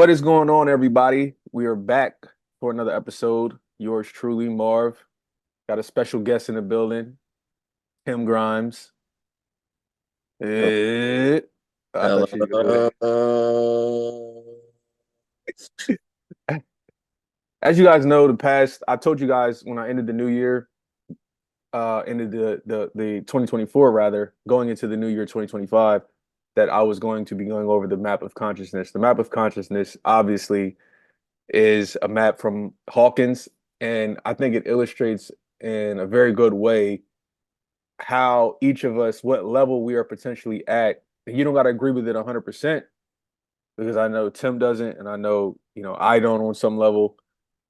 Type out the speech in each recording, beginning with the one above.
What is going on, everybody? We are back for another episode. Yours truly, Marv. Got a special guest in the building, Tim Grimes. Eh, I thought you were Hello. gonna. As you guys know, I told you guys when I ended the new year, ended the 2024 rather, going into the new year 2025, that I was going to be going over the map of consciousness. The map of consciousness, obviously, is a map from Hawkins, and I think it illustrates in a very good way how each of us, what level we are potentially at. And you don't got to agree with it 100% because I know Tim doesn't, and I know, I don't on some level,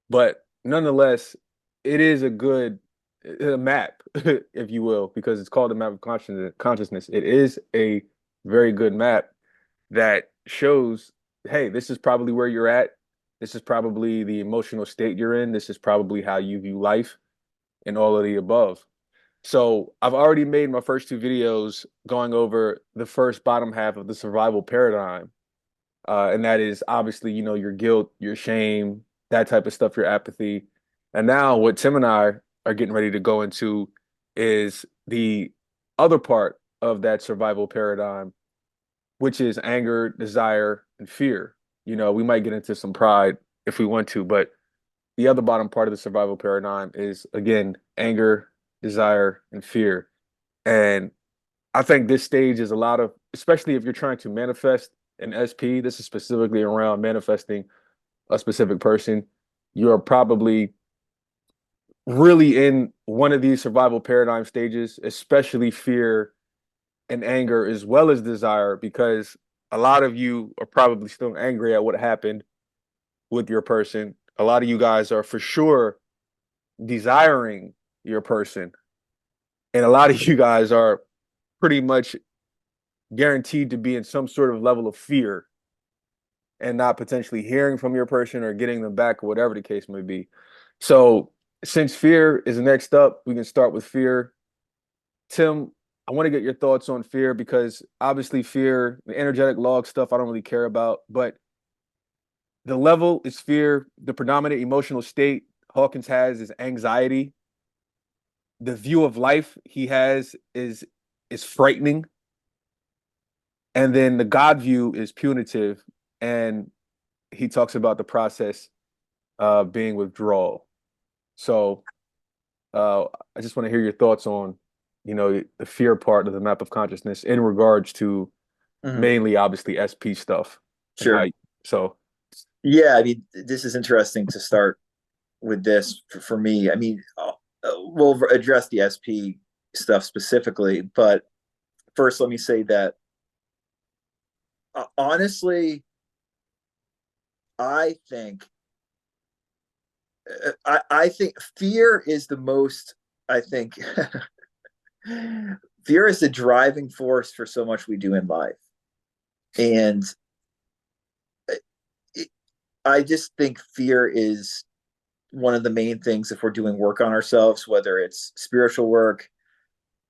but nonetheless, it is a good map, if you will, because it's called the map of consciousness. It is a very good map that shows, hey, this is probably where you're at. This is probably the emotional state you're in. This is probably how you view life and all of the above. So I've already made my first two videos going over the first bottom half of the survival paradigm. And that is obviously, your guilt, your shame, that type of stuff, your apathy. And now what Tim and I are getting ready to go into is the other part of that survival paradigm, which is anger, desire, and fear. We might get into some pride if we want to, but the other bottom part of the survival paradigm is, again, anger, desire, and fear. And I think this stage is a lot of, especially if you're trying to manifest an SP, this is specifically around manifesting a specific person. You are probably really in one of these survival paradigm stages, especially fear and anger as well as desire, because a lot of you are probably still angry at what happened with your person. A lot of you guys are for sure desiring your person. And a lot of you guys are pretty much guaranteed to be in some sort of level of fear and not potentially hearing from your person or getting them back or whatever the case may be. So, since fear is next up, we can start with fear. Tim, I want to get your thoughts on fear because obviously fear, the energetic log stuff, I don't really care about, but the level is fear. The predominant emotional state Hawkins has is anxiety. The view of life he has is frightening. And then the God view is punitive. And he talks about the process being withdrawal. So I just want to hear your thoughts on, the fear part of the map of consciousness in regards to Mhm. mainly obviously SP stuff and how Sure. so Yeah, I mean, this is interesting to start with this for me. I mean, we'll address the SP stuff specifically, but first, let me say that honestly, I think I think fear is the most. I think fear is the driving force for so much we do in life, and it, I just think fear is one of the main things if we're doing work on ourselves, whether it's spiritual work,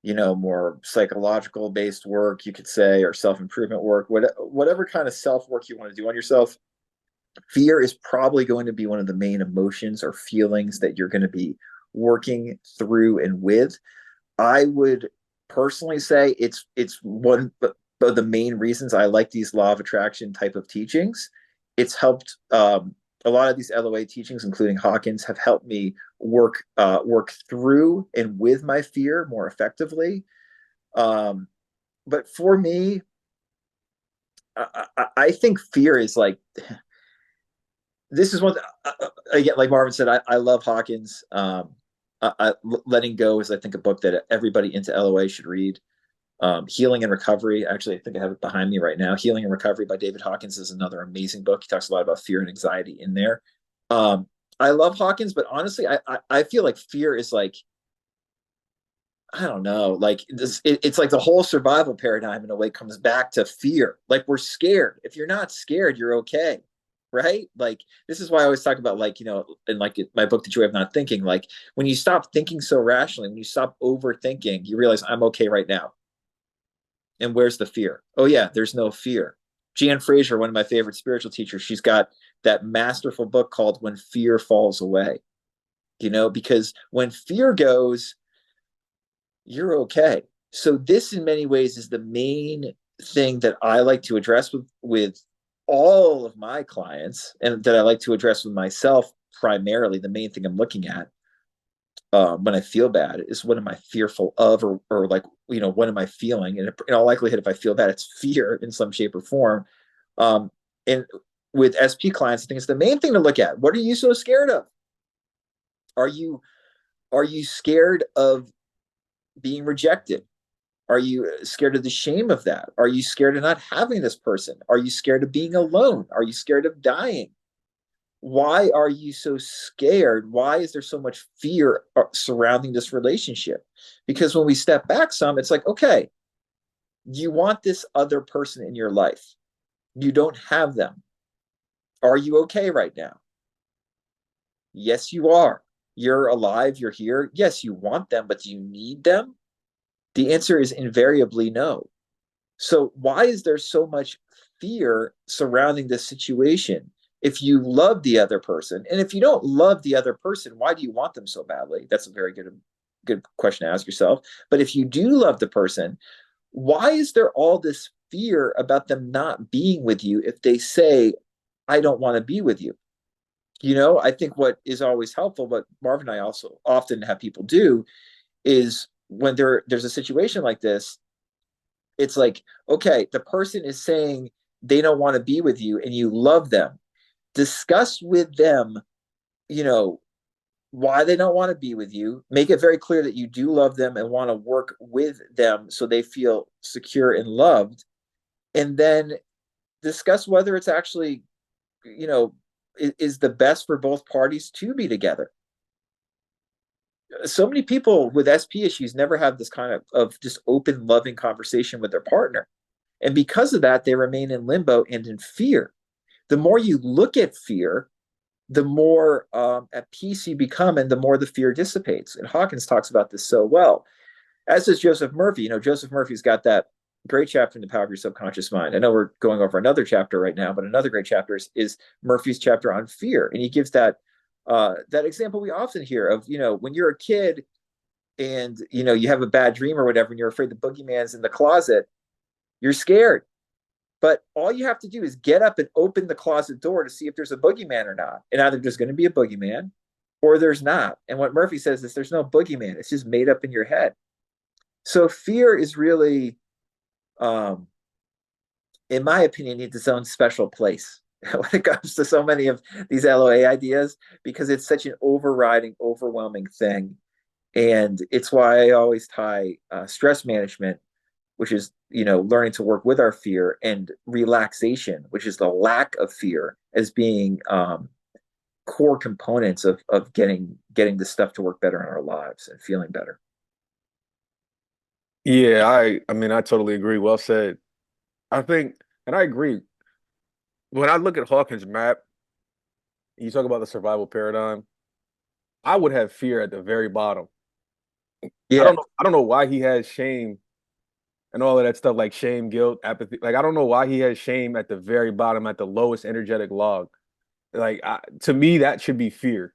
more psychological based work, you could say, or self improvement work, whatever kind of self work you want to do on yourself. Fear is probably going to be one of the main emotions or feelings that you're going to be working through and with. I would personally say it's one of the main reasons I like these law of attraction type of teachings. It's helped a lot of these LOA teachings, including Hawkins, have helped me work through and with my fear more effectively. But for me, I think fear is like this is one again, like Marvin said, I love Hawkins. Letting Go is, I think, a book that everybody into LOA should read. Healing and Recovery. Actually, I think I have it behind me right now. Healing and Recovery by David Hawkins is another amazing book. He talks a lot about fear and anxiety in there. Um, I love Hawkins, but honestly, I feel like fear is like, I don't know, like it's like the whole survival paradigm in a way comes back to fear. Like we're scared. If you're not scared, you're okay, right? Like this is why I always talk about, like, in like my book, The Joy of Not Thinking. Like when you stop thinking so rationally, when you stop overthinking, you realize I'm okay right now. And where's the fear? Oh yeah, there's no fear. Jan Fraser, one of my favorite spiritual teachers, she's got that masterful book called When Fear Falls Away. Because when fear goes, you're okay. So this in many ways is the main thing that I like to address with all of my clients, and that I like to address with myself primarily. The main thing I'm looking at when I feel bad is, what am I fearful of, or like, what am I feeling? And in all likelihood, if I feel bad, it's fear in some shape or form. And with SP clients, I think it's the main thing to look at. What are you so scared of? Are you scared of being rejected? Are you scared of the shame of that? Are you scared of not having this person? Are you scared of being alone? Are you scared of dying? Why are you so scared? Why is there so much fear surrounding this relationship? Because when we step back some, it's like, okay, you want this other person in your life. You don't have them. Are you okay right now? Yes, you are. You're alive. You're here. Yes, you want them, but do you need them? The answer is invariably no. So why is there so much fear surrounding this situation? If you love the other person, and if you don't love the other person, why do you want them so badly? That's a very good question to ask yourself. But if you do love the person, why is there all this fear about them not being with you if they say, I don't want to be with you? I think what is always helpful, what Marvin and I also often have people do, is when there's a situation like this, it's like, okay, the person is saying they don't want to be with you and you love them. Discuss with them, you know, why they don't want to be with you. Make it very clear that you do love them and want to work with them so they feel secure and loved. And then discuss whether it's actually, is the best for both parties to be together. So many people with SP issues never have this kind of just open, loving conversation with their partner. And because of that, they remain in limbo and in fear. The more you look at fear, the more at peace you become, and the more the fear dissipates. And Hawkins talks about this so well, as does Joseph Murphy. Joseph Murphy's got that great chapter in The Power of Your Subconscious Mind. I know we're going over another chapter right now, but another great chapter is Murphy's chapter on fear. And he gives that example we often hear of, when you're a kid and, you have a bad dream or whatever, and you're afraid the boogeyman's in the closet, you're scared. But all you have to do is get up and open the closet door to see if there's a boogeyman or not. And either there's going to be a boogeyman or there's not. And what Murphy says is there's no boogeyman. It's just made up in your head. So fear is really, in my opinion, needs its own special place when it comes to so many of these LOA ideas, because it's such an overriding, overwhelming thing. And it's why I always tie stress management, which is, learning to work with our fear, and relaxation, which is the lack of fear, as being core components of getting this stuff to work better in our lives and feeling better. Yeah, I mean, I totally agree. Well said. I think, and I agree. When I look at Hawkins' map, you talk about the survival paradigm, I would have fear at the very bottom. Yeah, I don't know why he has shame and all of that stuff, like shame, guilt, apathy. Like, I don't know why he has shame at the very bottom, at the lowest energetic log. Like, to me, that should be fear,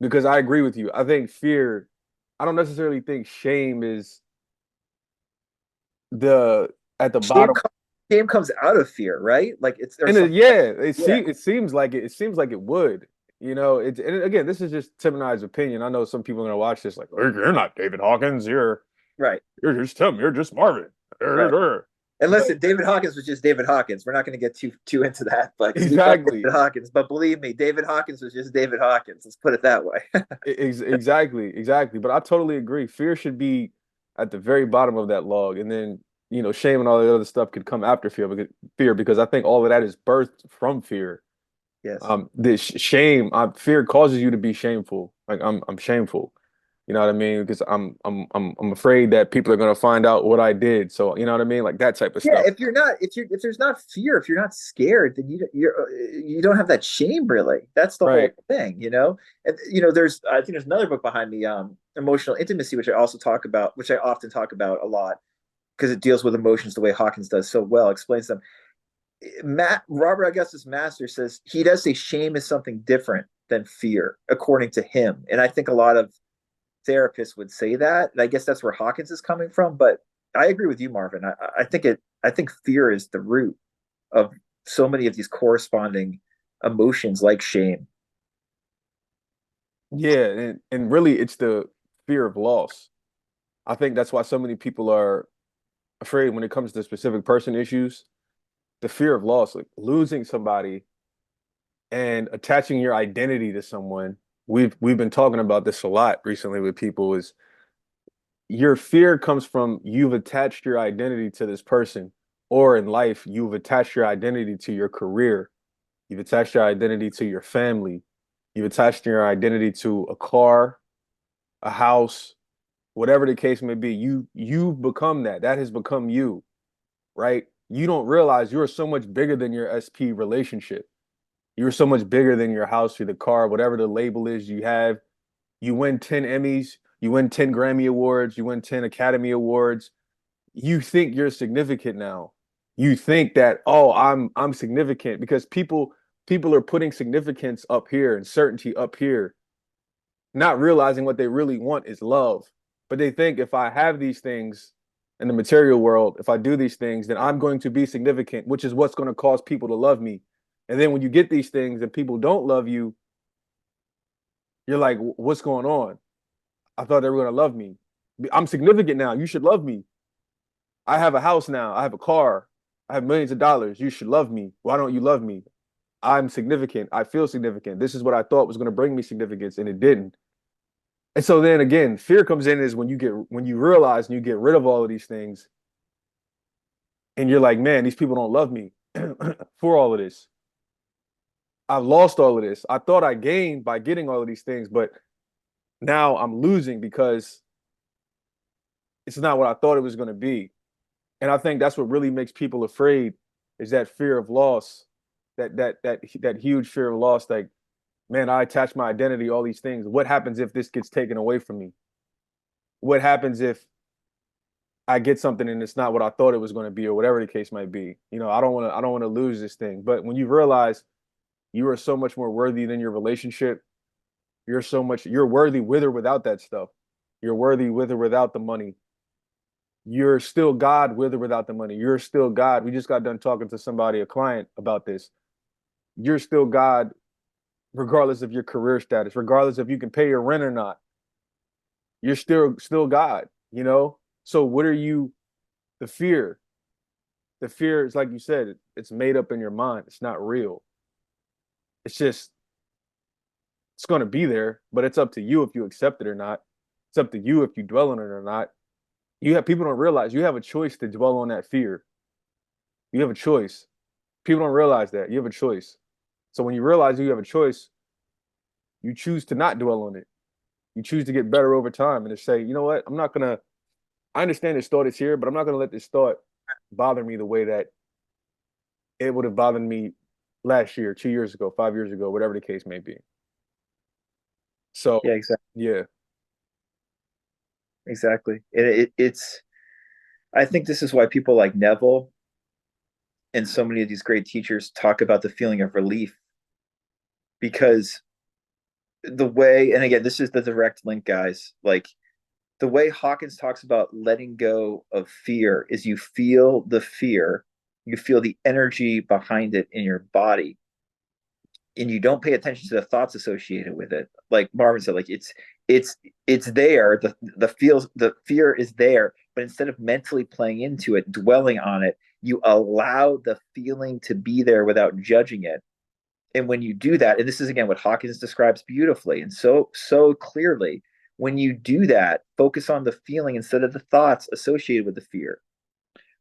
because I agree with you. I think fear, I don't necessarily think shame is the at the shame bottom. comes, shame comes out of fear, right? Like it's And there's some. yeah, Yeah, it seems like it. It seems like it would. And again, this is just Tim and I's opinion. I know some people are gonna watch this like, you're not David Hawkins. right, You're just Tim. You're just Marvin. right. And But listen, David Hawkins was just David Hawkins. We're not going to get too into that, but because we love exactly, David Hawkins. But believe me, David Hawkins was just David Hawkins. Let's put it that way. exactly. But I totally agree. Fear should be at the very bottom of that log, and then shame and all the other stuff could come after fear, because I think all of that is birthed from fear. Yes. This shame, fear causes you to be shameful. Like, I'm shameful. You know what I mean? Because I'm afraid that people are gonna find out what I did. So you know what I mean? Like that type of Yeah, stuff. if there's not fear, if you're not scared, then you don't have that shame really. That's the whole Right. thing. And there's I think there's another book behind me, Emotional Intimacy, which I also talk about, which I often talk about a lot because it deals with emotions the way Hawkins does so well, explains them. Matt Robert Augustus Master says he does say shame is something different than fear, according to him. And I think a lot of therapists would say that. And I guess that's where Hawkins is coming from. But I agree with you, Marvin. I think it. I think fear is the root of so many of these corresponding emotions, like shame. Yeah, and really it's the fear of loss. I think that's why so many people are afraid when it comes to specific person issues, the fear of loss, like losing somebody and attaching your identity to someone. We've been talking about this a lot recently with people is your fear comes from you've attached your identity to this person, or in life, you've attached your identity to your career, you've attached your identity to your family, you've attached your identity to a car, a house, whatever the case may be. You've become that. That has become you, right? You don't realize you're so much bigger than your SP relationship. You're so much bigger than your house or the car, whatever the label is you have. You win 10 Emmys, you win 10 Grammy Awards, you win 10 Academy Awards. You think you're significant now. You think that, oh, I'm significant because people are putting significance up here and certainty up here, not realizing what they really want is love. But they think if I have these things in the material world, if I do these things, then I'm going to be significant, which is what's going to cause people to love me. And then when you get these things and people don't love you, you're like, what's going on? I thought they were going to love me. I'm significant now. You should love me. I have a house now. I have a car. I have millions of dollars. You should love me. Why don't you love me? I'm significant. I feel significant. This is what I thought was going to bring me significance, and it didn't. And so then again, fear comes in is when you realize and you get rid of all of these things, and you're like, man, these people don't love me for all of this. I've lost all of this. I thought I gained by getting all of these things, but now I'm losing because it's not what I thought it was going to be. And I think that's what really makes people afraid is that fear of loss, that huge fear of loss. Like, man, I attach my identity, all these things. What happens if this gets taken away from me? What happens if I get something and it's not what I thought it was going to be, or whatever the case might be? You know, I don't want to lose this thing. But when you realize you are so much more worthy than your relationship, you're worthy with or without that stuff. You're worthy with or without the money. You're still God with or without the money. You're still God. We just got done talking to somebody, a client, about this. You're still God regardless of your career status, regardless if you can pay your rent or not. You're still God, you know? So what are you the fear? The fear is like you said, it's made up in your mind. It's not real. It's just it's going to be there, but it's up to you if you accept it or not. It's up to you if you dwell on it or not. You have people don't realize you have a choice to dwell on that fear. You have a choice. People don't realize that. You have a choice. So when you realize you have a choice, you choose to not dwell on it. You choose to get better over time and to say, you know what? I understand this thought is here, but I'm not gonna let this thought bother me the way that it would have bothered me last year, 2 years ago, 5 years ago, whatever the case may be. So Yeah, exactly. yeah, Exactly. It's. I think this is why people like Neville and so many of these great teachers talk about the feeling of relief because the way, and again, this is the direct link, guys. Like the way Hawkins talks about letting go of fear is you feel the fear, you feel the energy behind it in your body, and you don't pay attention to the thoughts associated with it. Like Marvin said, like it's it's there. The fear is there, but instead of mentally playing into it, dwelling on it, you allow the feeling to be there without judging it. And when you do that, and this is again what Hawkins describes beautifully and so clearly, when you do that, focus on the feeling instead of the thoughts associated with the fear.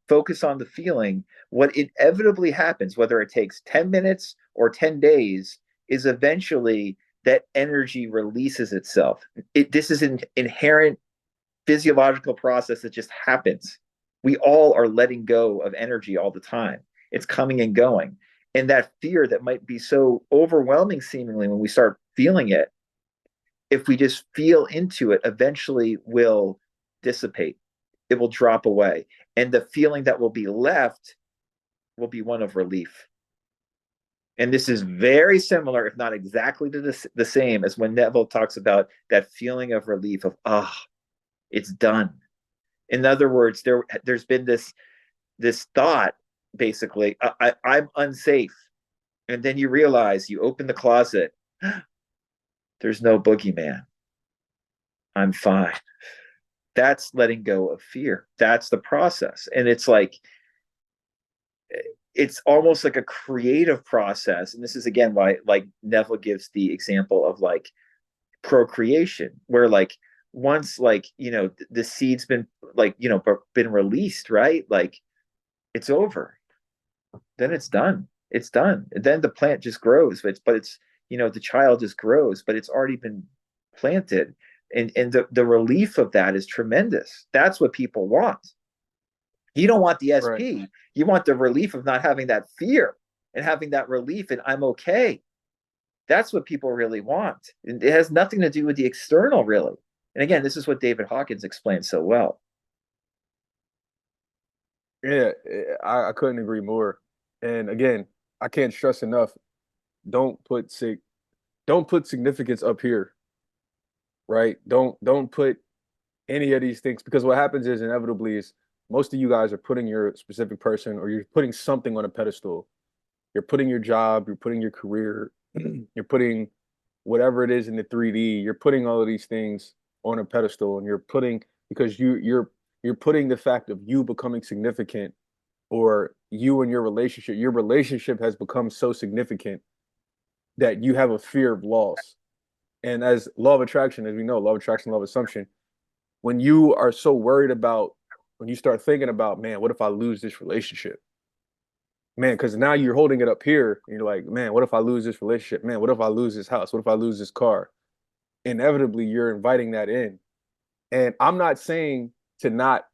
Focus on the feeling. What inevitably happens, whether it takes 10 minutes or 10 days, is eventually that energy releases itself. This is an inherent physiological process that just happens. We all are letting go of energy all the time. It's coming and going. And that fear that might be so overwhelming seemingly when we start feeling it, if we just feel into it, eventually will dissipate. It will drop away. And the feeling that will be left will be one of relief. And this is very similar, if not exactly the same, as when Neville talks about that feeling of relief of, it's done. In other words, there's been this thought, basically, I'm unsafe. And then you realize, you open the closet, there's no boogeyman. I'm fine. That's letting go of fear. That's the process. And it's like, it's almost like a creative process. And this is again why, like, Neville gives the example of like procreation, where like once, like, the seed's been, like, been released, right? Like, it's over. Then it's done. It's done. And then the plant just grows. But it's the child just grows, but it's already been planted. And the relief of that is tremendous. That's what people want. You don't want the Right. SP. You want the relief of not having that fear, and having that relief and I'm okay. That's what people really want. It has nothing to do with the external, really. And again, this is what David Hawkins explains so well. Yeah, I couldn't agree more. And again, I can't stress enough, don't put sig don't put significance up here, right? Don't put any of these things, because what happens is inevitably is most of you guys are putting your specific person, or you're putting something on a pedestal. You're putting your job, you're putting your career, you're putting whatever it is in the 3D, you're putting all of these things on a pedestal, and you're putting, because you're putting the fact of you becoming significant, or you and your relationship has become so significant that you have a fear of loss. And as law of attraction, as we know, law of attraction, law of assumption, when you are so worried about, when you start thinking about, man, what if I lose this relationship? Man, because now you're holding it up here, and you're like, man, what if I lose this relationship? Man, what if I lose this house? What if I lose this car? Inevitably, you're inviting that in. And to not,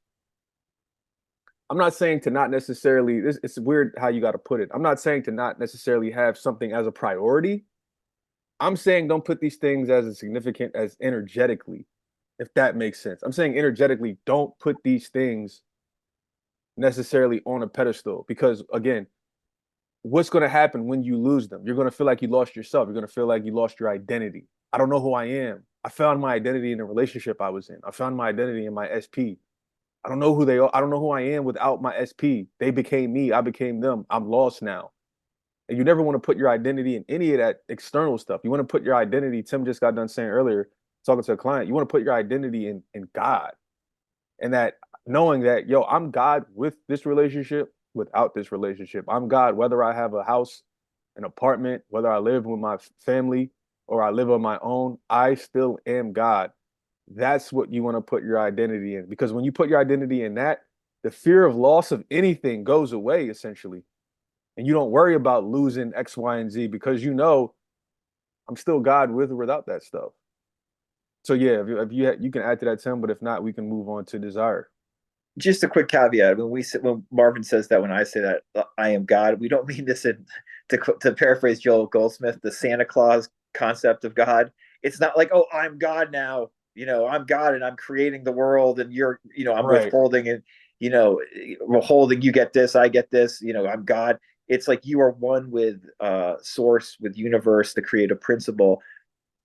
I'm not saying to not necessarily, it's weird how you got to put it. I'm not saying to not necessarily have something as a priority. I'm saying don't put these things as a significant as energetically, if that makes sense. I'm saying energetically, don't put these things necessarily on a pedestal, because again, what's going to happen when you lose them? You're going to feel like you lost yourself. You're going to feel like you lost your identity. I don't know who I am. I found my identity in the relationship I was in. I found my identity in my SP. I don't know who they are. I don't know who I am without my SP. They became me. I became them. I'm lost now. And you never want to put your identity in any of that external stuff. You want to put your identity, Tim just got done saying earlier, talking to a client, you want to put your identity in God. And that, knowing that, yo, I'm God with this relationship, without this relationship. I'm God whether I have a house, an apartment, whether I live with my family or I live on my own, I still am God. That's what you want to put your identity in. Because when you put your identity in that, the fear of loss of anything goes away essentially. And you don't worry about losing X, Y, and Z, because you know I'm still God with or without that stuff. So yeah, you can add to that, Tim, but if not, we can move on to desire. Just a quick caveat: when Marvin says that, when I say that, I am God, we don't mean this in, to paraphrase Joel Goldsmith, the Santa Claus concept of God. It's not like, oh, I'm God now. I'm God and I'm creating the world, and I'm Right. withholding, and withholding. You get this, I get this. I'm God. It's like you are one with source, with universe, the creative principle.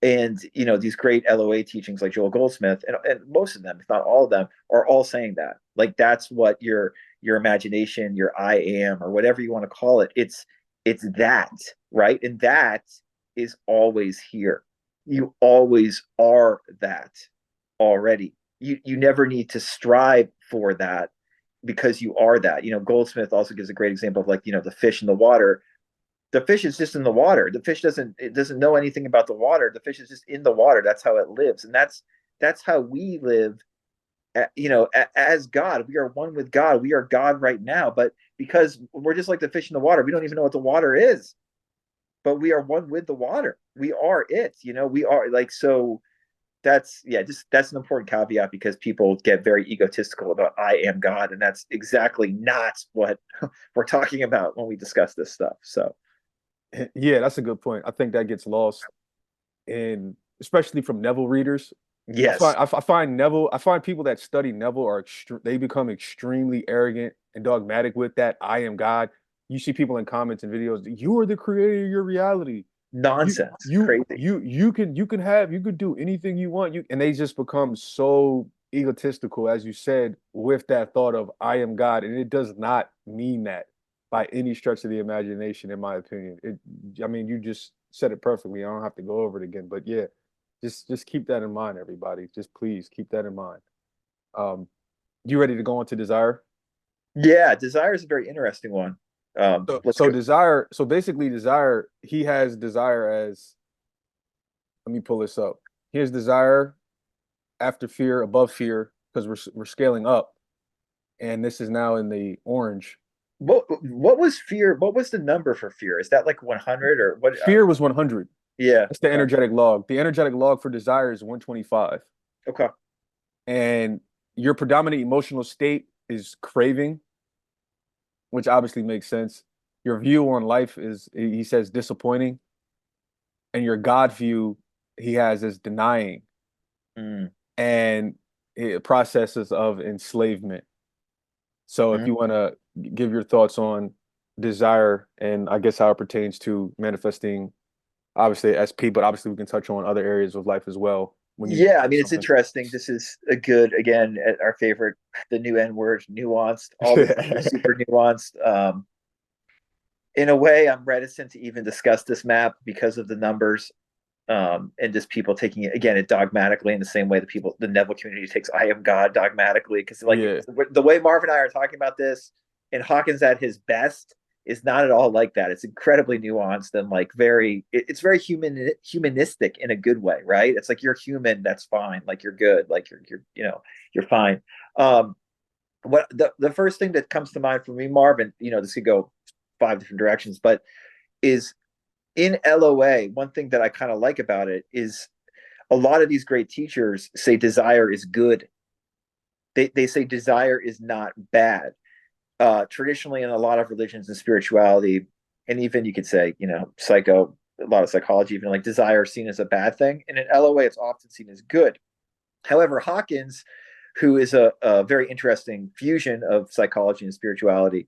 And these great LOA teachings like Joel Goldsmith, and most of them, if not all of them, are all saying that. Like, that's what your imagination, your I am, or whatever you want to call it, it's that, right? And that is always here. You always are that already. You never need to strive for that, because you are that. Goldsmith also gives a great example of, like, the fish in the water. The fish is just in the water. The fish doesn't know anything about the water. The fish is just in the water. That's how it lives, and that's how we live. As God, we are one with God. We are God right now, but because we're just like the fish in the water, we don't even know what the water is. But we are one with the water. We are it. We are, like, so. That's an important caveat, because people get very egotistical about I am God, and that's exactly not what we're talking about when we discuss this stuff. So. Yeah, that's a good point. I think that gets lost, and especially from Neville readers. Yes. I find people that study Neville they become extremely arrogant and dogmatic with that I am God. you see people in comments and videos, you are the creator of your reality. You Nonsense. Crazy. you could do anything you want. You and they just become so egotistical, as you said, with that thought of I am God. And it does not mean that by any stretch of the imagination, in my opinion. I mean, you just said it perfectly. I don't have to go over it again. But yeah, just keep that in mind, everybody. Just please keep that in mind. Um, you ready to go on to desire? Yeah, desire is a very interesting one. Let's So go. desire, so basically desire, he has desire as, let me pull this up. Here's desire after fear, above fear, because we're scaling up, and this is now in the orange. What was fear? What was the number for fear? Is that like 100 or what? Fear was 100. Yeah. That's the Okay. energetic log. The energetic log for desire is 125. Okay. And your predominant emotional state is craving, which obviously makes sense. Your view on life is, he says, disappointing. And your God view, he has as denying. Mm, And processes of enslavement. So if mm. you want to give your thoughts on desire and I guess how it pertains to manifesting, obviously SP, but obviously we can touch on other areas of life as well when you Yeah, I mean, it's something. interesting. This is a good, again, our favorite, the new N word, nuanced. All this stuff is super nuanced. In a way, I'm reticent to even discuss this map because of the numbers, and just people taking it again it dogmatically in the same way that people, the Neville community takes I am God dogmatically. Because like Yeah, the way Marv and I are talking about this, and Hawkins at his best is not at all like that. It's incredibly nuanced and like it's very humanistic in a good way, right? It's like you're human, that's fine, like you're good, like you're fine. Um, what the first thing that comes to mind for me, Marv, and this could go five different directions, but is in LOA, one thing that I kind of like about it is a lot of these great teachers say desire is good. They say desire is not bad. Traditionally, in a lot of religions and spirituality, and even you could say, a lot of psychology, even like desire is seen as a bad thing. And in LOA, it's often seen as good. However, Hawkins, who is a very interesting fusion of psychology and spirituality,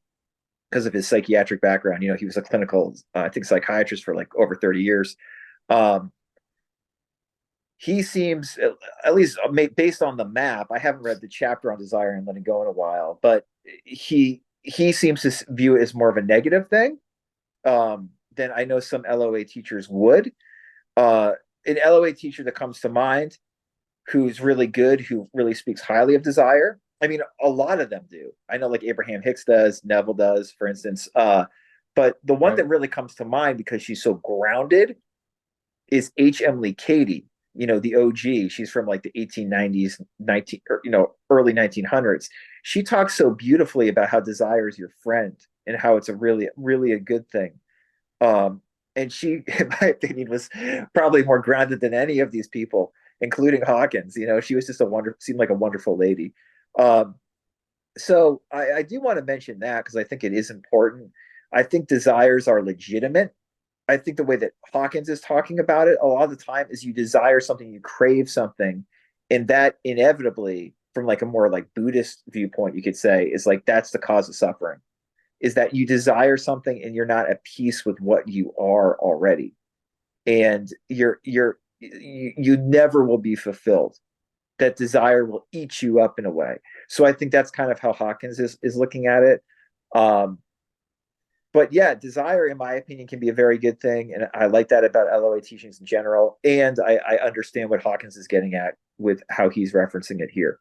because of his psychiatric background. He was a clinical, I think, psychiatrist for like over 30 years. Um, he seems, at least based on the map, I haven't read the chapter on desire and letting go in a while, but he seems to view it as more of a negative thing, than I know some LOA teachers would. An LOA teacher that comes to mind who's really good, who really speaks highly of desire. I mean, a lot of them do. I know like Abraham Hicks does, Neville does, for instance. But the one right. that really comes to mind because she's so grounded is H. Emily Cady, the OG. She's from like the 1890s, 19 or, early 1900s. She talks so beautifully about how desire is your friend and how it's a really, really a good thing. And she, in my opinion, was probably more grounded than any of these people, including Hawkins. She was just seemed like a wonderful lady. Um, so I do want to mention that because I think it is important. I think desires are legitimate. I think the way that Hawkins is talking about it a lot of the time is you desire something, you crave something, and that inevitably, from like a more like Buddhist viewpoint, you could say is like that's the cause of suffering. Is that you desire something and you're not at peace with what you are already, and you never will be fulfilled. That desire will eat you up in a way. So I think that's kind of how Hawkins is looking at it. Um, but yeah, desire, in my opinion, can be a very good thing, and I like that about LOA teachings in general. And I understand what Hawkins is getting at with how he's referencing it here.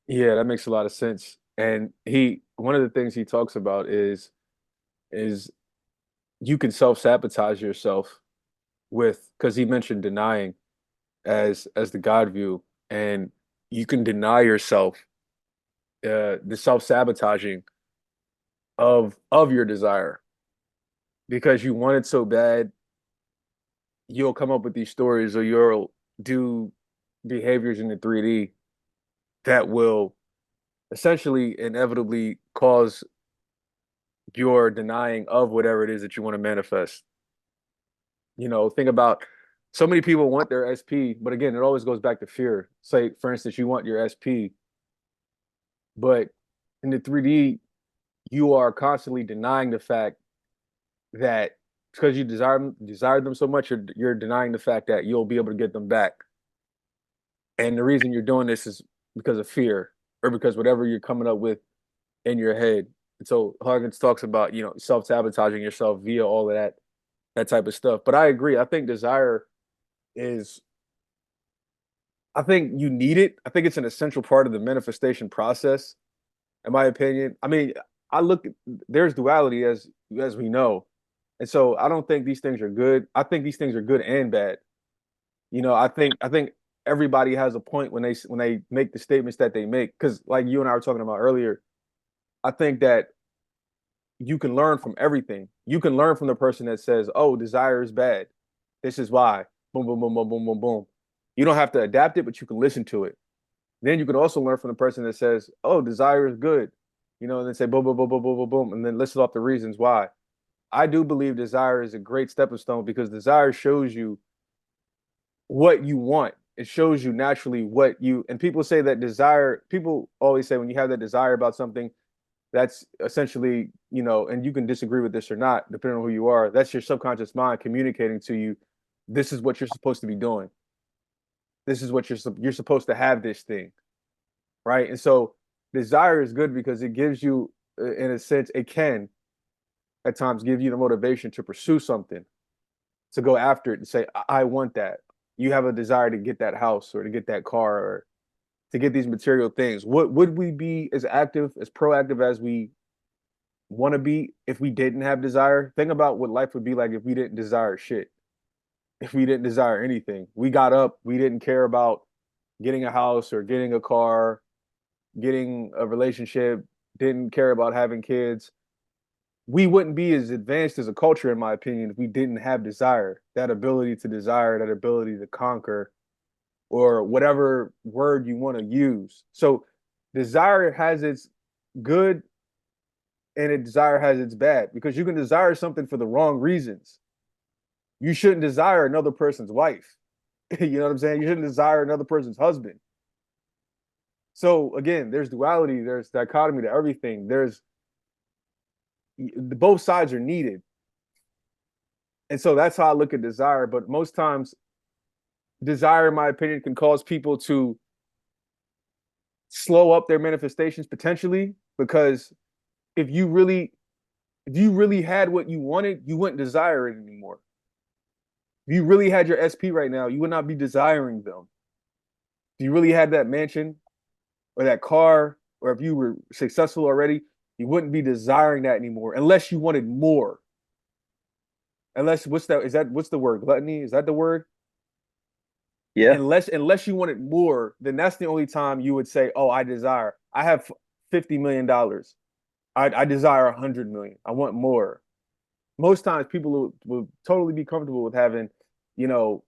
Yeah, that makes a lot of sense. And one of the things he talks about is you can self-sabotage yourself with, because he mentioned denying as the God view, and you can deny yourself the self-sabotaging of your desire because you want it so bad. You'll come up with these stories, or you'll do behaviors in the 3D that will essentially inevitably cause your denying of whatever it is that you want to manifest. Think about, so many people want their SP, but again, it always goes back to fear. Say, for instance, you want your SP, but in the 3D, you are constantly denying the fact that because you desire them so much, you're denying the fact that you'll be able to get them back. And the reason you're doing this is because of fear or because whatever you're coming up with in your head. And so Hawkins talks about, self-sabotaging yourself via all of that type of stuff. But I agree. I think desire is I think you need it. I think it's an essential part of the manifestation process, in my opinion. I mean, I look there's duality as we know. And so I don't think these things are good. I think these things are good and bad. I think everybody has a point when they make the statements that they make. Because like you and I were talking about earlier, I think that you can learn from everything. You can learn from the person that says, "Oh, desire is bad. This is why." Boom, boom, boom, boom, boom, boom, boom. You don't have to adapt it, but you can listen to it. Then you can also learn from the person that says, "Oh, desire is good," and then say boom, boom, boom, boom, boom, boom, boom, and then list off the reasons why. I do believe desire is a great stepping stone because desire shows you what you want. It shows you naturally what you, and people say that desire, people always say when you have that desire about something, that's essentially, and you can disagree with this or not, depending on who you are, that's your subconscious mind communicating to you, this is what you're supposed to be doing. This is what you're supposed to have this thing, right? And so desire is good because it gives you, in a sense, it can at times give you the motivation to pursue something, to go after it and say, I want that. You have a desire to get that house or to get that car or to get these material things. What would we be as active, as proactive as we want to be if we didn't have desire? Think about what life would be like if we didn't desire shit. If we didn't desire anything. We got up, we didn't care about getting a house or getting a car, getting a relationship, didn't care about having kids. We wouldn't be as advanced as a culture, in my opinion, if we didn't have desire, that ability to desire, that ability to conquer, or whatever word you want to use. So desire has its good and desire has its bad because you can desire something for the wrong reasons. You shouldn't desire another person's wife. You know what I'm saying? You shouldn't desire another person's husband. So again, there's duality, there's dichotomy to everything. There's both sides are needed. And so that's how I look at desire. But most times, desire, in my opinion, can cause people to slow up their manifestations potentially because if you really if you really had what you wanted, you wouldn't desire it anymore. If you really had your SP right now, you would not be desiring them. If you really had that mansion or that car, or if you were successful already, you wouldn't be desiring that anymore unless you wanted more. Unless what's that? Is that what's the word? Gluttony? Is that the word? Yeah. Unless you wanted more, then that's the only time you would say, "Oh, I desire. I have $50 million. I desire 100 million. I want more." Most times, people will totally be comfortable with having, you know,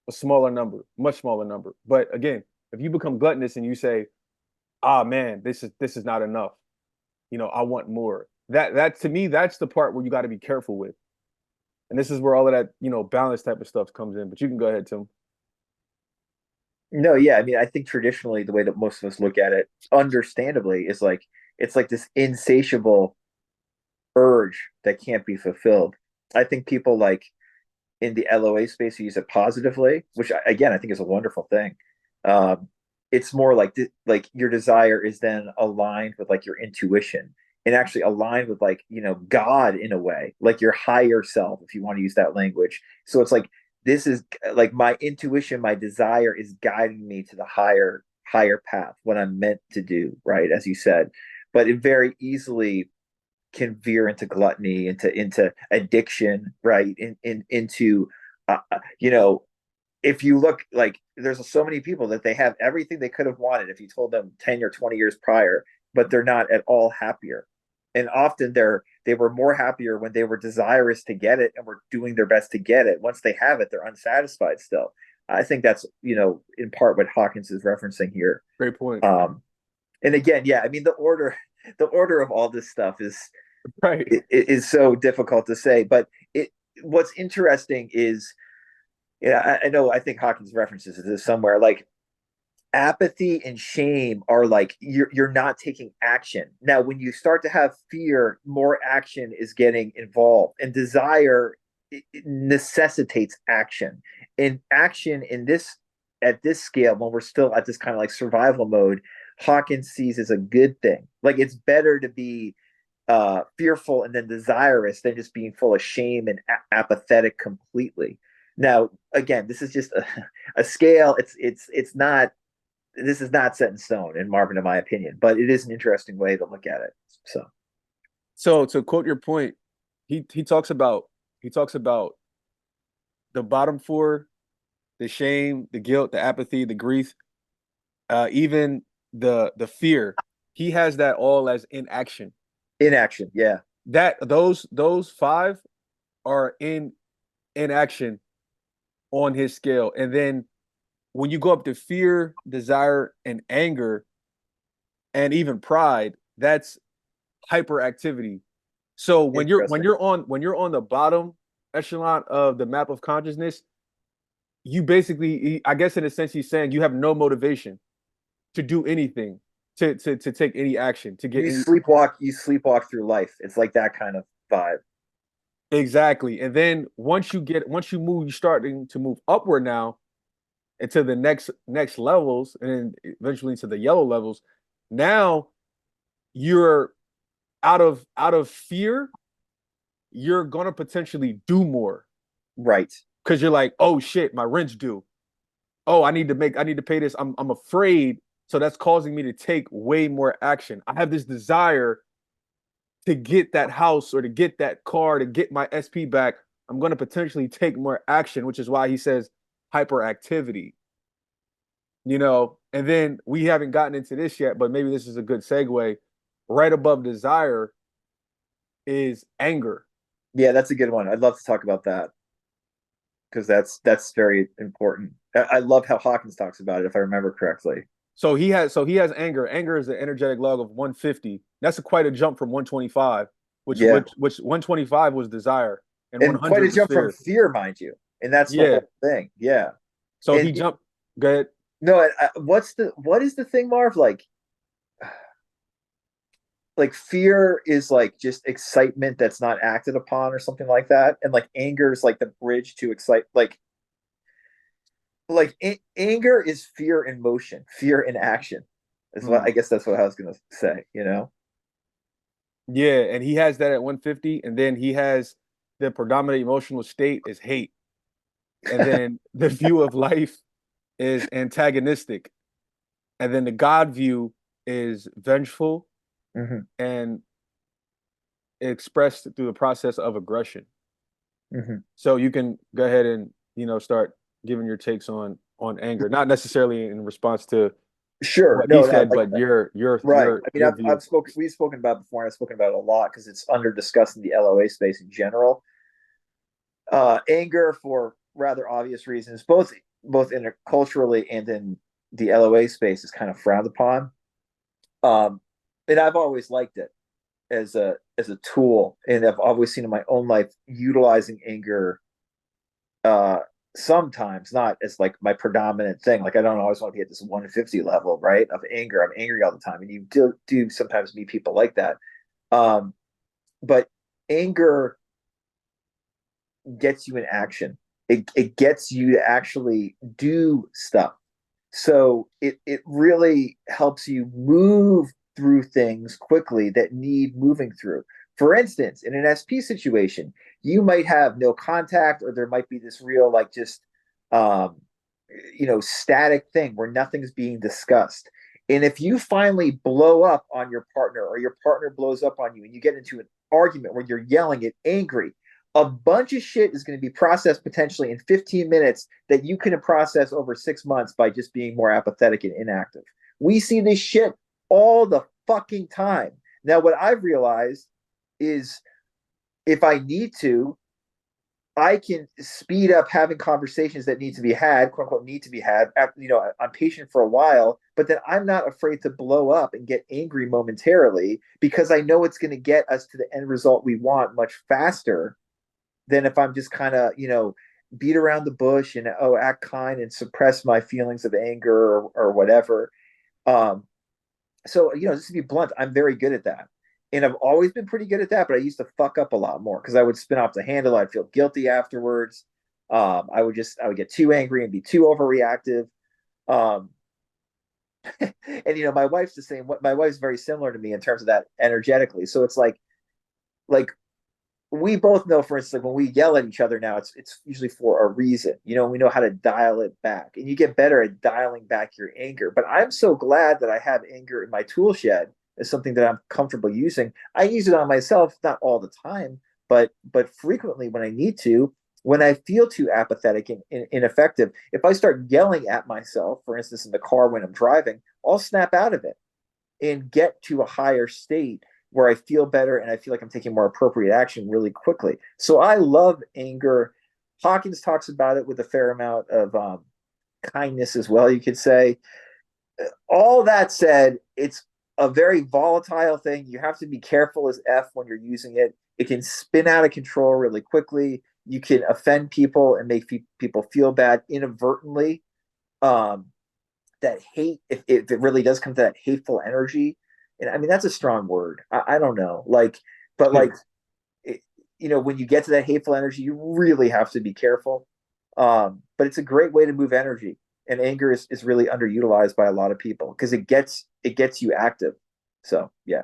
a smaller number, much smaller number. But again, if you become gluttonous and you say, "Ah, man, this is not enough," I want more. That to me, that's the part where you got to be careful with. And this is where all of that, balance type of stuff comes in. But you can go ahead, Tim. No, yeah. I mean, I think traditionally the way that most of us look at it, understandably, is like it's like this insatiable urge that can't be fulfilled. I think people like in the LOA space who use it positively, which again I think is a wonderful thing. Um, it's more like your desire is then aligned with like your intuition and actually aligned with like God in a way, like your higher self, if you want to use that language. So it's like this is like my intuition, my desire is guiding me to the higher path, what I'm meant to do, right? As you said, but it very easily can veer into gluttony, into addiction, right? Into you know, if you look like there's so many people that they have everything they could have wanted if you told them 10 or 20 years prior, but they're not at all happier. And often they were more happier when they were desirous to get it and were doing their best to get it. Once they have it, they're unsatisfied still. I think that's, in part what Hawkins is referencing here. Great point. And again, yeah, I mean the order of all this stuff Right. is so difficult to say. But what's interesting is, I know I think Hawkins references this somewhere. Like apathy and shame are like you're not taking action. Now, when you start to have fear, more action is getting involved, and desire it necessitates action. And action in this at this scale, when we're still at this kind of like survival mode, Hawkins sees as a good thing. Like it's better to be fearful and then desirous than just being full of shame and apathetic completely. Now, again, this is just a scale. It's not this is not set in stone in Marvin, in my opinion, but it is an interesting way to look at it. So, So to quote your point, he talks about he talks about the bottom four, the shame, the guilt, the apathy, the grief, even the fear. He has that all as inaction. inaction, yeah, That those five are in action on his scale. And then when you go up to fear, desire, and anger, and even pride, that's hyperactivity. So interesting. when you're on the bottom echelon of the map of consciousness, you basically, I guess in a sense, he's saying you have no motivation to do anything, to take any action, to get any You sleepwalk through life. It's like that kind of vibe. exactly. And then once you move, you're starting to move upward now into the next levels, and then eventually into the yellow levels. Now you're out of fear, you're gonna potentially do more Right. because you're like, oh shit, my rent's due. Oh, I need to pay this. I'm afraid, so that's causing me to take way more action. I have this desire to get that house or to get that car, to get my SP back. I'm gonna potentially take more action, which is why he says hyperactivity. And then we haven't gotten into this yet, but maybe this is a good segue. Right above desire is anger. Yeah, that's a good one. I'd love to talk about that because that's very important. I love how Hawkins talks about it, if I remember correctly. So he has anger. Anger is an energetic log of 150. That's quite a jump from 125, which Yeah, which 125 was desire and and quite a 100 was jump from fear. fear, mind you. And that's the Yeah. whole thing. Yeah. So he And jumped. Go ahead. no, what is the thing, Marv? Like fear is like just excitement that's not acted upon or something like that, and like anger is like the bridge to excite. Anger is fear in motion, fear in action. Is what Mm. I guess that's what I was gonna say. You know. Yeah, and he has that at 150, and then he has the predominant emotional state is hate, and then the view of life is antagonistic, and then the God view is vengeful Hmm. and expressed through the process of aggression. Hmm. So you can go ahead and start giving your takes on anger, not necessarily in response to Sure. what he No, that said, like but your your right. your I mean, your view. we've spoken about it before, and I've spoken about it a lot because it's under discussed in the LOA space in general. Anger for rather obvious reasons, both in culturally and in the LOA space, is kind of frowned upon. Um, and I've always liked it as a tool, and I've always seen in my own life utilizing anger. Uh, Sometimes not as like my predominant thing. Like I don't always want to be at this 150 level, right? Of anger. I'm angry all the time, and you do sometimes meet people like that. Um, but anger gets you in action. It gets you to actually do stuff. So it really helps you move through things quickly that need moving through. For instance, in an SP situation, you might have no contact, or there might be this real like just um, static thing where nothing's being discussed. And if you finally blow up on your partner, or your partner blows up on you, and you get into an argument where you're yelling and angry, a bunch of shit is going to be processed potentially in 15 minutes that you couldn't process over 6 months by just being more apathetic and inactive. We see this shit all the fucking time. Now, what I've realized is if I need to, I can speed up having conversations that need to be had, quote unquote, need to be had. I'm patient for a while, but then I'm not afraid to blow up and get angry momentarily because I know it's going to get us to the end result we want much faster than if I'm just kind of, beat around the bush and act kind and suppress my feelings of anger or whatever. Um, so just to be blunt, I'm very good at that. And I've always been pretty good at that, but I used to fuck up a lot more because I would spin off the handle. I'd feel guilty afterwards. I would get too angry and be too overreactive. Um, and my wife's the same. My wife's very similar to me in terms of that energetically. So it's like we both know, for instance, like when we yell at each other now, it's usually for a reason. We know how to dial it back, and you get better at dialing back your anger. But I'm so glad that I have anger in my tool shed as something that I'm comfortable using. I use it on myself, not all the time, but frequently when I need to. When I feel too apathetic and ineffective, if I start yelling at myself, for instance, in the car when I'm driving, I'll snap out of it and get to a higher state where I feel better and I feel like I'm taking more appropriate action really quickly. So I love anger. Hawkins talks about it with a fair amount of kindness as well, you could say. All that said, it's a very volatile thing. You have to be careful as F when you're using it. It can spin out of control really quickly. You can offend people and make people feel bad inadvertently. Um, that hate, if it really does come to that hateful energy, and I mean that's a strong word. I don't know, but it, when you get to that hateful energy, you really have to be careful. But it's a great way to move energy, and anger is really underutilized by a lot of people because it gets you active. So yeah,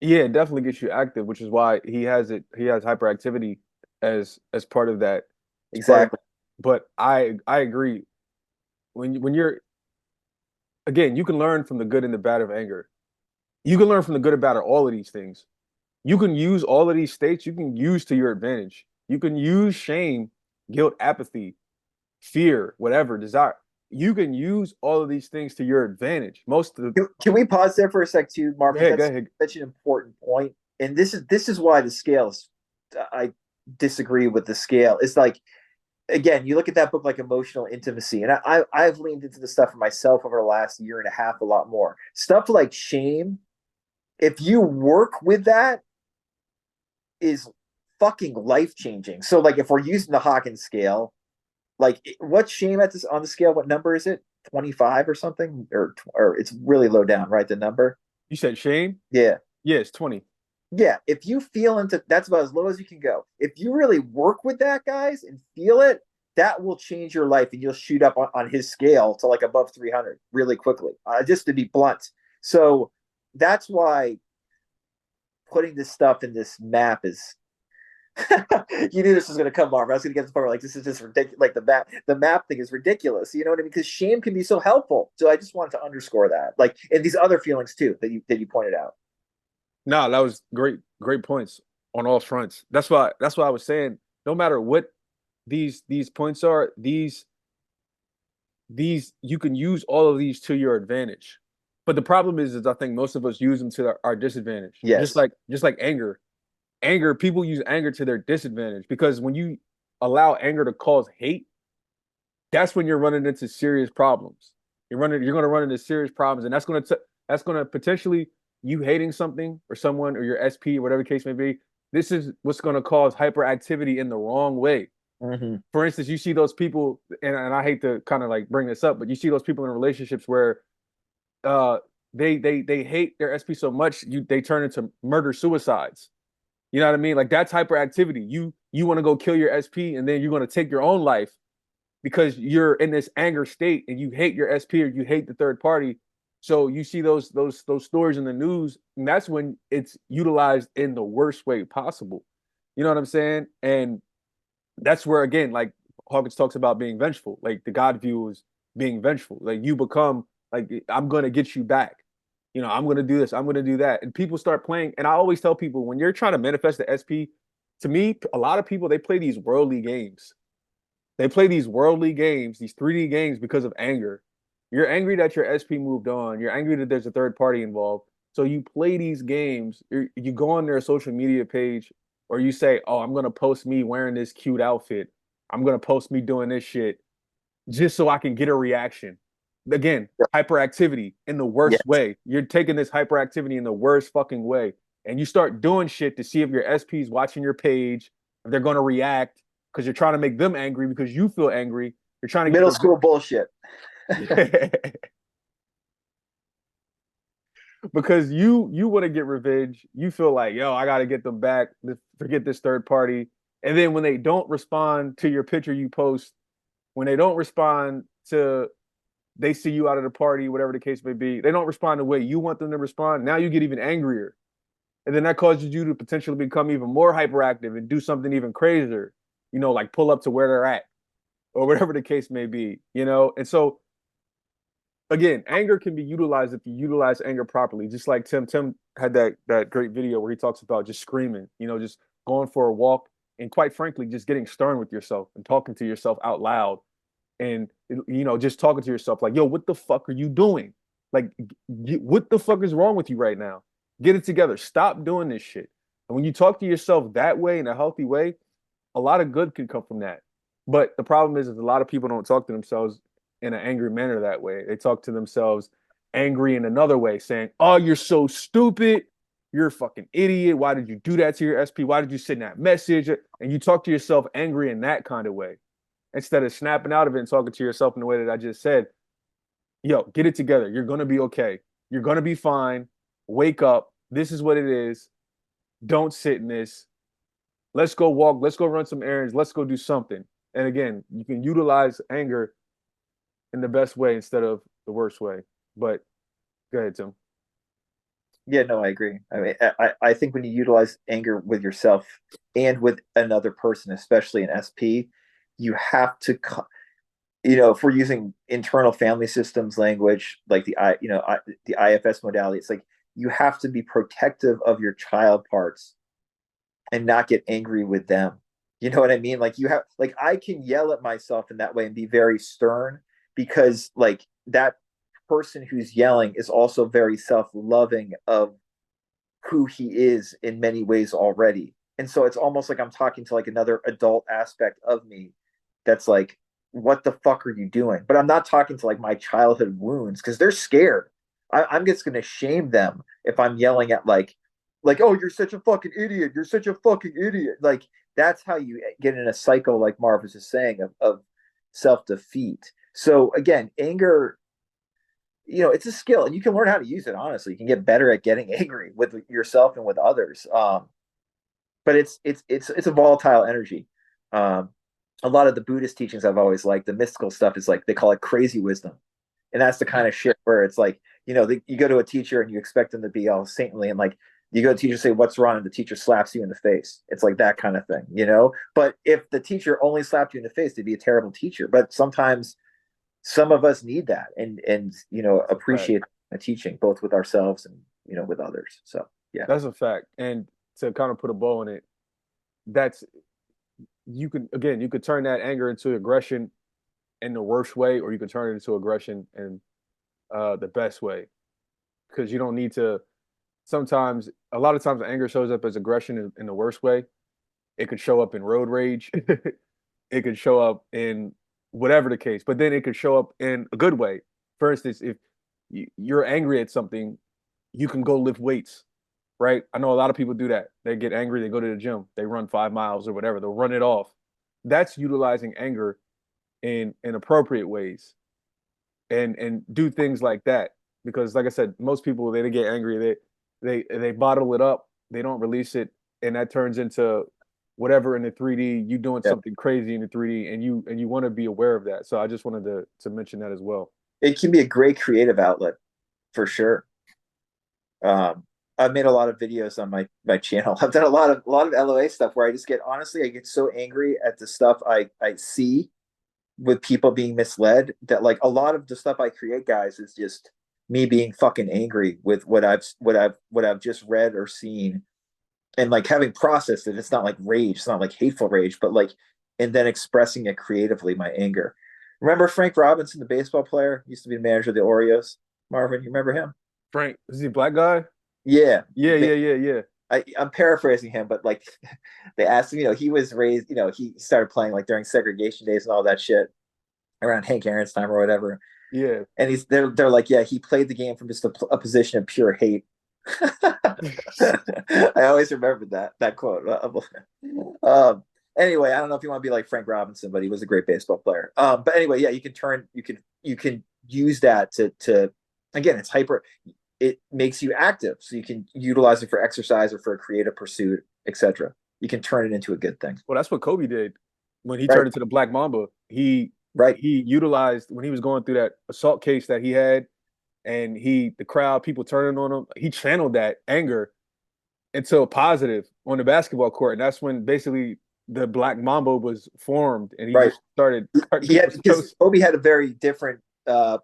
Yeah, it definitely gets you active, which is why he has it. He has hyperactivity as part of that. As part of, exactly. but I agree. When you're again, you can learn from the good and the bad of anger. You can learn from the good and bad of all of these things. You can use all of these states. You can use to your advantage. You can use shame, guilt, apathy, fear, whatever, desire. You can use all of these things to your advantage. Most of the Can we pause there for a sec too, go Marcus? ahead, go That's ahead. such an important point, and this is why the scales. I disagree with the scale. It's like, again, you look at that book like Emotional Intimacy, and I've leaned into the stuff for myself over the last year and a half a lot more. Stuff like shame, if you work with that, is fucking life changing. So like if we're using the Hawkins scale, like what's shame at this on the scale? What number is it? 25 or something, or it's really low down, right? The number. You said shame? Yeah. Yes, 20. Yeah, if you feel into that's about as low as you can go. If you really work with that, guys, and feel it, that will change your life, and you'll shoot up on his scale to like above 300 really quickly. Just to be blunt, so that's why putting this stuff in this map is. You knew this was going to come, Marv. I was going to get to the point where like this is just ridiculous. Like the map thing is ridiculous. You know what I mean? Because shame can be so helpful. So I just wanted to underscore that, like, and these other feelings too that you pointed out. No, that was great points on all fronts. That's why I was saying, no matter what these points are, these you can use all of these to your advantage. But the problem is I think most of us use them to our disadvantage. Yes. Just like anger. Anger, people use anger to their disadvantage because when you allow anger to cause hate, that's when you're running into serious problems. You're going to run into serious problems, and that's going to potentially you hating something or someone or your SP or whatever the case may be. This is what's going to cause hyperactivity in the wrong way. Mm-hmm. For instance, you see those people, and I hate to kind of like bring this up, but you see those people in relationships where uh they hate their SP so much they turn into murder suicides. You know what I mean? Like that's hyperactivity. You want to go kill your SP and then you're going to take your own life because you're in this anger state and you hate your SP or you hate the third party. So you see those stories in the news, and that's when it's utilized in the worst way possible. You know what I'm saying? And that's where again, like Hawkins talks about being vengeful. Like the God view is being vengeful. Like you become like I'm gonna get you back. I'm gonna do this, I'm gonna do that. And people start playing. And I always tell people when you're trying to manifest the SP, to me, a lot of people they play these worldly games. They play these worldly games, these 3D games because of anger. You're angry that your SP moved on. You're angry that there's a third party involved. So you play these games. You go on their social media page or you say, "Oh, I'm gonna post me wearing this cute outfit. I'm gonna post me doing this shit just so I can get a reaction." Again, hyperactivity in the Yeah. worst way. You're taking this hyperactivity in the worst fucking way, and you start doing shit to see if your SP's watching your page, if they're gonna react. because you're trying to make them angry because you feel angry. You're trying to get Middle school bullshit. revenge. Because you want to get revenge. You feel like, yo, I got to get them back. Forget this third party. And then when they don't respond to your picture you post, when they don't respond to, they see you out of the party, whatever the case may be, they don't respond the way you want them to respond. Now you get even angrier. And then that causes you to potentially become even more hyperactive and do something even crazier, like pull up to where they're at or whatever the case may be. And so again, anger can be utilized if you utilize anger properly. Just like Tim had that great video where he talks about just screaming, just going for a walk and quite frankly, just getting stern with yourself and talking to yourself out loud and just talking to yourself like, yo, what the fuck are you doing? Like, what the fuck is wrong with you right now? Get it together. Stop doing this shit. And when you talk to yourself that way in a healthy way, a lot of good can come from that. But the problem is a lot of people don't talk to themselves in an angry manner that way. They talk to themselves angry in another way, saying, "Oh, you're so stupid. You're a fucking idiot. Why did you do that to your SP? Why did you send that message?" And you talk to yourself angry in that kind of way instead of snapping out of it and talking to yourself in the way that I just said. Yo, get it together. You're gonna be okay. You're gonna be fine. Wake up. This is what it is. Don't sit in this. Let's go walk. Let's go run some errands. Let's go do something. And again, you can utilize anger in the best way instead of the worst way. But go ahead, Tim. Yeah, no, I agree. I mean, I think when you utilize anger with yourself and with another person, especially an SP, you have to, if we're using internal family systems language, like the IFS modality, it's like you have to be protective of your child parts and not get angry with them. You know what I mean? Like I can yell at myself in that way and be very stern because like that person who's yelling is also very self-loving of who he is in many ways already. And so it's almost like I'm talking to like another adult aspect of me that's like, what the fuck are you doing? But I'm not talking to like my childhood wounds because they're scared. I'm just gonna shame them if I'm yelling at oh, you're such a fucking idiot. You're such a fucking idiot. Like that's how you get in a cycle, like Marv was just saying, of self-defeat. So again, anger, it's a skill and you can learn how to use it. Honestly, you can get better at getting angry with yourself and with others. But it's a volatile energy. Um, a lot of the Buddhist teachings I've always liked, the mystical stuff is like they call it crazy wisdom, and that's the kind of shit where it's like you go to a teacher and you expect them to be all saintly and like you go to the teacher say what's wrong and the teacher slaps you in the face. It's like that kind of thing. But if the teacher only slapped you in the face, they'd be a terrible teacher. But sometimes some of us need that and Right. appreciate the teaching both with ourselves and with others. So yeah. That's a fact. And to kind of put a bow on it, that's you could turn that anger into aggression in the worst way, or you could turn it into aggression in the best way. Because you don't need to sometimes a lot of times anger shows up as aggression in the worst way. It could show up in road rage. It could show up in whatever the case, but then it could show up in a good way. For instance, if you're angry at something, you can go lift weights, right? I know a lot of people do that. They get angry, they go to the gym, they run 5 miles or whatever, they'll run it off. That's utilizing anger in appropriate ways and do things like that. Because like I said, most people they get angry, they bottle it up, they don't release it, and that turns into whatever in the 3D, you doing Yeah. something crazy in the 3D and you want to be aware of that. So I just wanted to mention that as well. It can be a great creative outlet for sure. I've made a lot of videos on my channel. I've done a lot of LOA stuff where I just get honestly I get so angry at the stuff I see with people being misled that like a lot of the stuff I create, guys, is just me being fucking angry with what I've just read or seen and like having processed it. It's not like rage, it's not like hateful rage, but like and then expressing it creatively, my anger. Remember Frank Robinson, the baseball player, used to be the manager of the Orioles. Marvin, you remember him? Frank, is he a black guy? Yeah. Yeah, yeah, yeah, yeah. I'm paraphrasing him, but like they asked him, he was raised, he started playing like during segregation days and all that shit around Hank Aaron's time or whatever. Yeah. And they're like, yeah, he played the game from just a position of pure hate. I always remembered that quote. Anyway, I don't know if you want to be like Frank Robinson, but he was a great baseball player. But anyway, yeah, you can use that to again, it's hyper. It makes you active, so you can utilize it for exercise or for a creative pursuit, etc. You can turn it into a good thing. Well, that's what Kobe did when he Right, turned into the Black Mamba. right. He utilized when he was going through that assault case that he had, and the crowd, people turning on him. He channeled that anger into a positive on the basketball court, and that's when basically the Black Mamba was formed, and he Right. just started cutting He had people's because throats. Kobe had a very different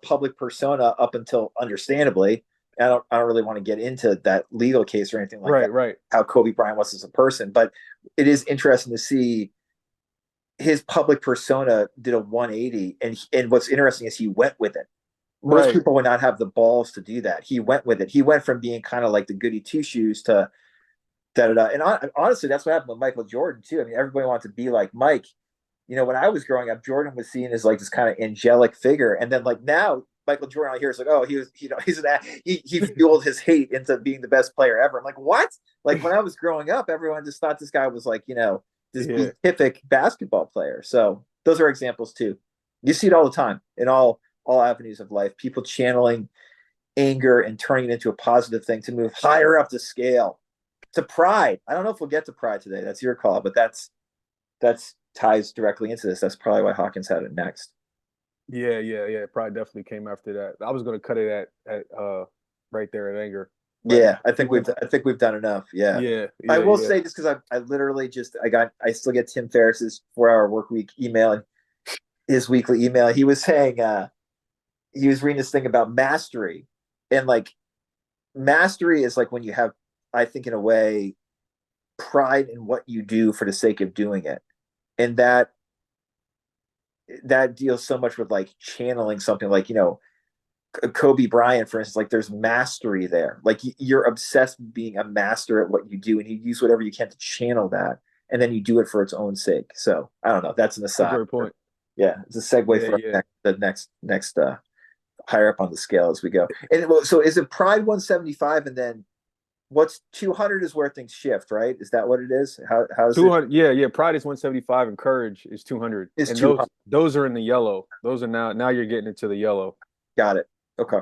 public persona up until understandably. I don't really want to get into that legal case or anything like Right, that, right. how Kobe Bryant was as a person, but it is interesting to see his public persona did a 180, and what's interesting is he went with it. Most Right. people would not have the balls to do that. He went with it. He went from being kind of like the goody two shoes to da da da. And honestly, that's what happened with Michael Jordan too. I mean, everybody wanted to be like Mike. When I was growing up, Jordan was seen as like this kind of angelic figure, and then like now, Michael Jordan out here is like, oh, he was, he fueled his hate into being the best player ever. I'm like, what? Like when I was growing up, everyone just thought this guy was like, this Yeah. beatific basketball player. So those are examples too. You see it all the time in all avenues of life. People channeling anger and turning it into a positive thing to move higher up the scale to pride. I don't know if we'll get to pride today. That's your call, but that's ties directly into this. That's probably why Hawkins had it next. Yeah, yeah, yeah. Probably definitely came after that. I was gonna cut it at right there at anger. But Yeah, I he think we've went I think we've done enough. Yeah. yeah, I yeah, will yeah. say just because I literally just I still get Tim Ferriss's 4 Hour Work Week email and his weekly email. He was saying he was reading this thing about mastery, and like mastery is like when you have, I think, in a way, pride in what you do for the sake of doing it, and that deals so much with like channeling something like Kobe Bryant, for instance. Like there's mastery there. Like you're obsessed with being a master at what you do, and you use whatever you can to channel that, and then you do it for its own sake. So I don't know. That's an That's a aside. great point. Yeah, it's a segue Yeah, for yeah. the next higher up on the scale as we go. And well, so is it Pride 175, and then what's 200 is where things shift, right? Is that what it is? How's it? 200, yeah, yeah. Pride is 175 and courage is 200. Is And 200? those are in the yellow. Those are now you're getting into the yellow. Got it. Okay,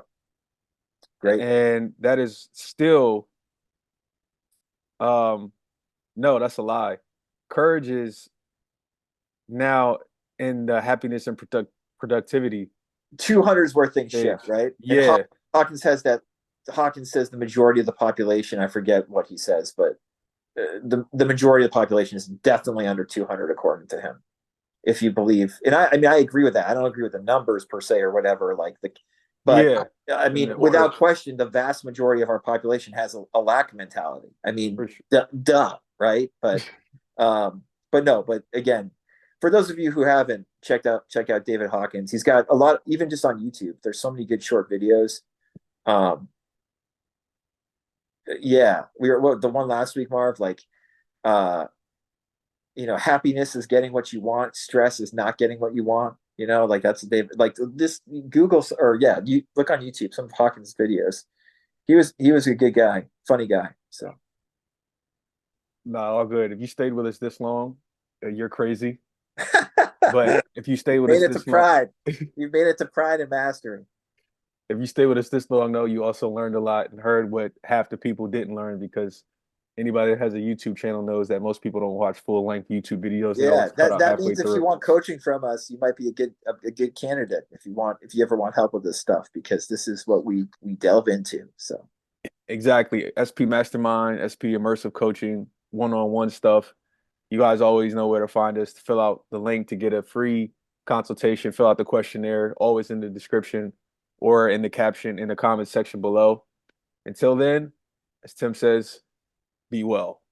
great. And that is still um no, that's a lie. Courage is now in the happiness and productivity 200 is where things stage. shift, right? And Yeah, Hawkins has that. Hawkins says the majority of the population. I forget what he says, but the majority of the population is definitely under 200 according to him. If you believe, and I mean, I agree with that. I don't agree with the numbers per se or whatever, but yeah. I In the mean, order without question, the vast majority of our population has a lack mentality. I mean, for sure. duh, right? But no, but again, for those of you who haven't check out David Hawkins. He's got a lot, even just on YouTube. There's so many good short videos. Um, yeah, we were the one last week, Marv. Like, uh, happiness is getting what you want. Stress is not getting what you want. Like that's David. Like this Google, or yeah, you look on YouTube some of Hawkins videos. He was a good guy, funny guy. So No, all good. If you stayed with us this long, you're crazy. But if you stay with made us it to this long, Pride. You made it to Pride and Mastery. if you stay with us this long, though, you also learned a lot and heard what half the people didn't learn because anybody that has a YouTube channel knows that most people don't watch full length YouTube videos. They Yeah, always cut that out that halfway means if you through. want coaching from us, you might be a good candidate if you ever want help with this stuff, because this is what we delve into. So Exactly. SP Mastermind, SP Immersive Coaching, one-on-one stuff. You guys always know where to find us. Fill out the link to get a free consultation. Fill out the questionnaire, always in the description or in the caption in the comment section below. Until then, as Tim says, be well.